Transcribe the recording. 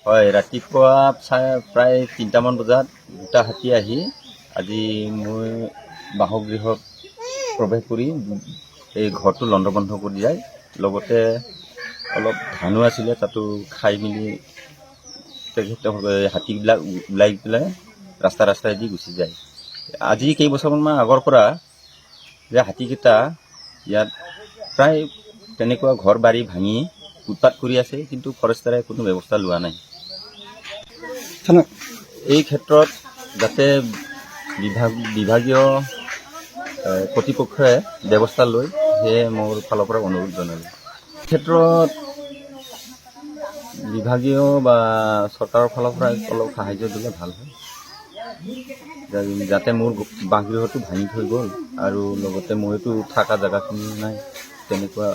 হয়, ৰাতিপুৱা প্ৰায় ৩টামান বজাত দুটা হাতী আহি আজি মই বাসগৃহত প্ৰৱেশ কৰি এই ঘৰটো লণ্ডভণ্ড কৰি যায়। লগতে অলপ ধানো আছিলে, তাতো খাই মেলি হাতীবিলাক ওলাই পেলাই ৰাস্তাইদি গুচি যায়। আজি কেইবছৰমান আগৰ পৰা যে হাতীকেইটা ইয়াত প্ৰায় তেনেকুৱা ঘৰ বাৰী ভাঙি উৎপাত কৰি আছে, কিন্তু ফৰেষ্টাৰে কোনো ব্যৱস্থা লোৱা নাই। এই ক্ষেত্ৰত যাতে বিভাগীয় কৰ্তৃপক্ষই ব্যৱস্থা লয়, সেয়ে মোৰ ফালৰ পৰা অনুৰোধ জনালোঁ। এই ক্ষেত্ৰত বিভাগীয় বা চৰকাৰৰ ফালৰ পৰা অলপ সাহাৰ্য দিলে ভাল হয়, যাতে মোৰ বাসগৃহটো ভাঙি থৈ গ'ল আৰু লগতে মইতো থকা জেগাখিনি নাই, তেনেকুৱা